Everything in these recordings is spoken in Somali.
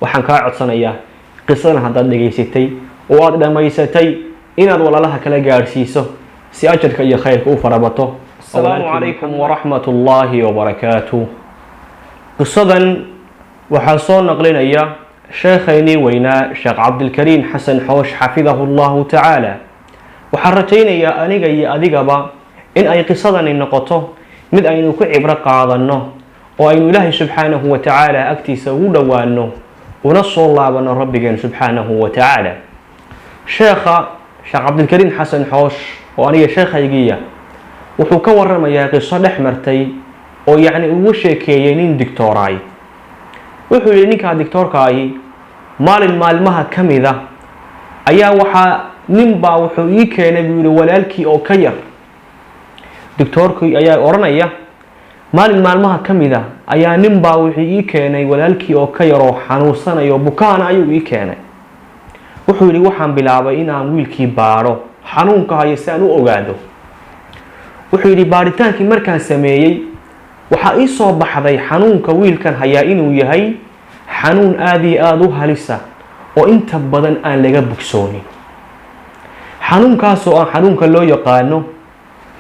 waxaan kaa codsanayaa qisadan haddaad dhegaysatay oo aad dhammaysatay inaad walaalaha kala gaadhsiiso si ajarka iyo khayrka u farabato. Assalaamu calaykum waraxmatullaahi wabarakaatuh. qisadan waxaa soo naqlinaya sheekhaynii weynaa sheekh cabdilkariim xasan xoosh xafidahu allahu tacaala. waxaan rajaynayaa aniga iyo adigaba in ay qisadani noqoto mid aynu ku cibro qaadanno oo aynu ilaahay subxaanahu wa tacaala agtiisa ugu dhowaanno una soo laabano rabbigeen subxaanahu wa tacaala. sheekh cabdilkariim xasan xoosh oo aniga sheekhaygiiya wuxuu ka waramayaa qiso dhex martay oo ugu sheekeeyey nin dictooraay. wuxuu yidhi ninkaa dictoorkaahi maalin maalmaha ka mida ayaa ninbaa wuxuu ii keenay buu yidhi walaalkii oo ka yar. dictoorkii ayaa odhanaya maalin maalmaha ka mida ayaa ninbaa wuxuu ii keenay walaalkii oo ka yar oo xanuunsanayo bukaana ayuu ii keenay. wuxuu yidhi waxaan bilaabay inaan wiilkii baadho xanuunka hayo si aan u ogaado. wuxuu yidhi baadhitaankii markaan sameeyey waxaa ii soo baxday xanuunka wiilkan hayaa inuu yahay xanuun aada iyo aada u halisa oo inta badan aan laga bogsoonin. xanuunkaasoo aan xanuunka loo yaqaano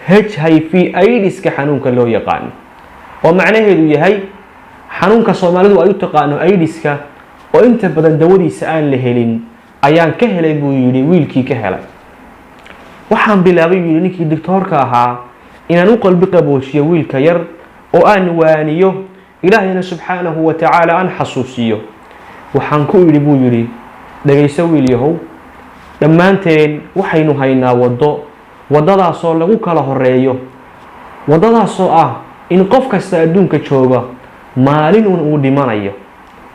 HIV/AIDS-ka xanuunka loo yaqaano, oo macnaheedu yahay xanuunka soomaalidu ay u taqaano AIDS-ka oo inta badan dawadiisa aan la helin ayaan ka helay buu yidhi wiilkii ka helay. waxaan bilaabay buu yidhi ninkii dictoorka ahaa inaan u qalbi qaboojiyo wiilka yar oo aan waaniyo ilaahayna subxaanahu wa tacaala aan xasuusiyo. waxaan ku idhi buu yidhi dhegayso wiil yahow, dhammaanteen waxaynu haynaa waddadaasoo lagu kala horeeyo, waddadaasoo ah in qof kasta adduunka jooga maalinun uu dhimanayo,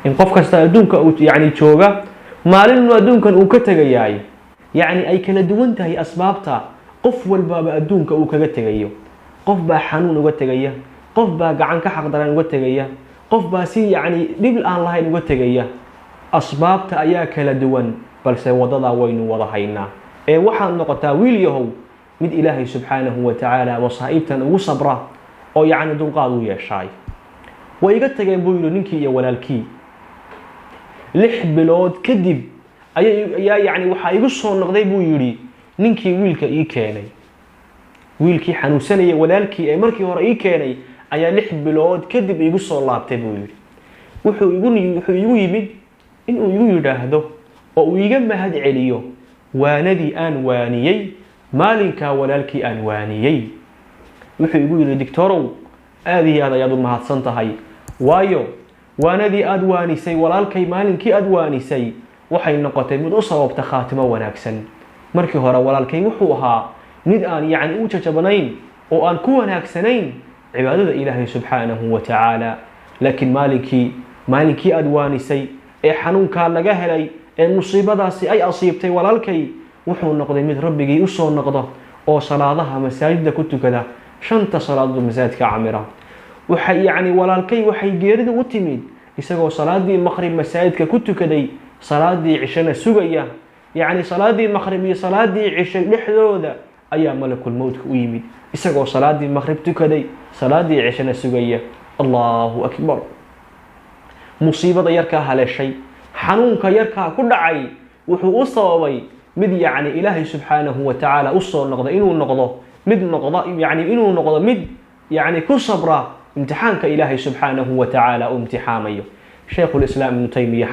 in qof kasta adduunka jooga maalinun adduunkan uu ka tegayaay. ay kala duwan tahay asbaabta qof walbaaba adduunka uu kaga tegayo. qof baa xanuun uga tegaya, qof baa gacan ka xaqdaran uga tegaya, qof baa si dhib aan lahayn uga tegaya. asbaabta ayaa kala duwan, balse waddadaa waynu wada haynaa. waxaad noqotaa wiil yahow mid ilaahay subxaanahu wa tacaala wasaa'ibtan ugu sabra oo dulqaad u yeeshaay. way iga tageen buu yidhi ninkii iyo walaalkii. 6 bilood kadib ayaa waxaa igu soo noqday buu yidhi ninkii wiilka ii keenay. wiilkii xanuunsanaya walaalkii ee markii hore ii keenay ayaa 6 bilood kadib igu soo laabtay buu yidhi. wuxuu igu yimid inuu igu yidhaahdo oo uu iga mahad celiyo waanadii aan waaniyey maalinkaa walaalkii aan waaniyey. wuxuu igu yidhi dictorow aada iyo aad ayaad u mahadsan tahay, waayo waanadii aada waanisay walaalkay maalinkii aada waanisay waxay noqotay mid u sababta khaatimo wanaagsan. markii hore walaalkay wuxuu ahaa mid aan u jajabanayn oo aan ku wanaagsanayn cibaadada ilaahay subxaanahu wa tacaala. laakiin maalinkii aada waanisay ee xanuunkaa laga helay ee musiibadaasi ay asiibtay walaalkay wuxuu noqday mid rabbigii u soo noqdo oo salaadaha masaajidda ku tukada 5 salaadood masaajidka camira. walaalkay waxay geeridu u timid isagoo salaadii maqrib masaajidka ku tukaday, salaadii cishana sugaya. salaadii maqrib iyo salaadii cisho dhexdooda ayaa malakul mowtka u yimid isagoo salaadii maqrib tukaday, salaadii cishana sugaya. allahu akbar. musiibada yarkaa haleeshay, xanuunka yarkaa ku dhacay wuxuu u sababay mid ilaahay subxaanahu wa tacaala u soo noqda inuu noqdo mid ku sabra imtixaanka ilaahay subxaanahu wa tacaala uu imtixaamayo. shaykhulislaam ibnu taymiya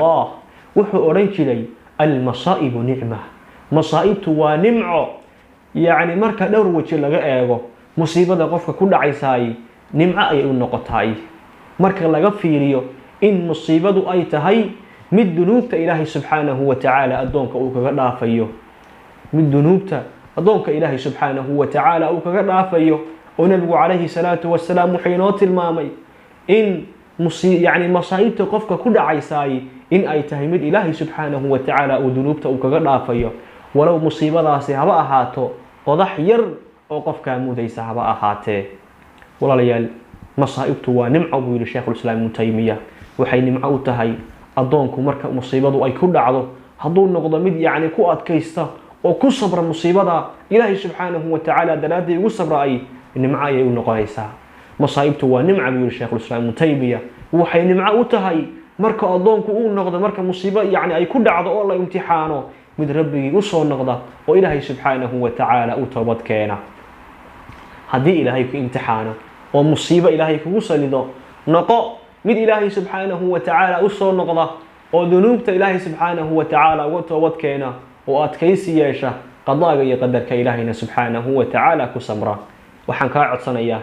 wuxuu odhan jiray almasaa'ibu nicma. masaa'ibtu waa nimco. marka dhowr waji laga eego musiibada qofka ku dhacaysaay nimco ayay u noqotaay. marka laga fiiriyo in musiibadu ay tahay mid dunuubta ilaahay subxaanahu wa tacaala addoonka uu kaga dhaafayo, ilaahay subxaanahu wa tacaala uu kaga dhaafayo. oo nabigu calayhi salaatu wasalaam wuxuu inoo tilmaamay in masaa'ibta qofka ku dhacaysaay in ay tahay mid ilaahay subxaanahu wa tacaala uu dunuubta uu kaga dhaafayo, walow musiibadaasi haba ahaato qodax yar oo qofkaa mudaysa haba ahaatee. walaalayaal, masaa'ibtu waa nimco buu yidhi shaykhulislaam ibnu taymiya. waxay nimco u tahay addoonku marka musiibadu ay ku dhacdo hadduu noqdo mid ku adkaysta oo ku sabra musiibada ilaahay subxaanahu wa tacaala daraadii ugu sabraay, nimco ayay u noqonaysaa. masaa'ibtu waa nimco buu yidhi shaykhulislaam ibnu taymiya. waxay nimco u tahay marka adoonku uu noqdo marka musiibo yani ay ku dhacdo oo la imtixaano mid rabbigii u soo noqda oo ilaahay subxaanahu wa tacaala u toobad keena. haddii ilaahay ku imtixaano oo musiibo ilaahay kugu salido, noqo mid ilaahay subxaanahu wa tacaala u soo noqda oo dunuubta ilaahay subxaanahu wa tacaala uga toobad keena oo adkaysi yeesha qadaaga iyo qadarka ilaahayna subxaanahu wa tacaala ku samra. waxaan kaa codsanayaa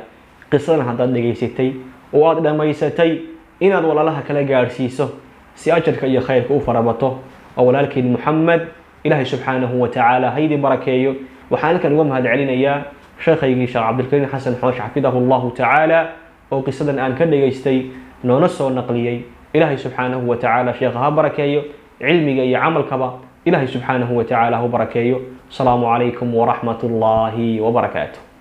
qisadan haddaad dhegaysatay oo aad dhammaysatay inaad walaalaha kala gaadhsiiso si ajarka iyo khayrka u farabato. oo walaalkeed Muxamed ilaahay subxaanahu wa tacaala haydi barakeeyo. waxaan halkan uga mahad celinayaa sheekhaygii sheekh cabdilkariim xasan xoosh xafidahu allahu tacaala oo qisadan aan ka dhegaystay noona soo naqliyey. ilaahay subxaanahu wa tacaala sheekha ha barakeeyo, cilmiga iyo camalkaba ilaahay subxaanahu wa tacaala ha barakeeyo. asalaamu calaykum waraxmat ullaahi wabarakaatuh.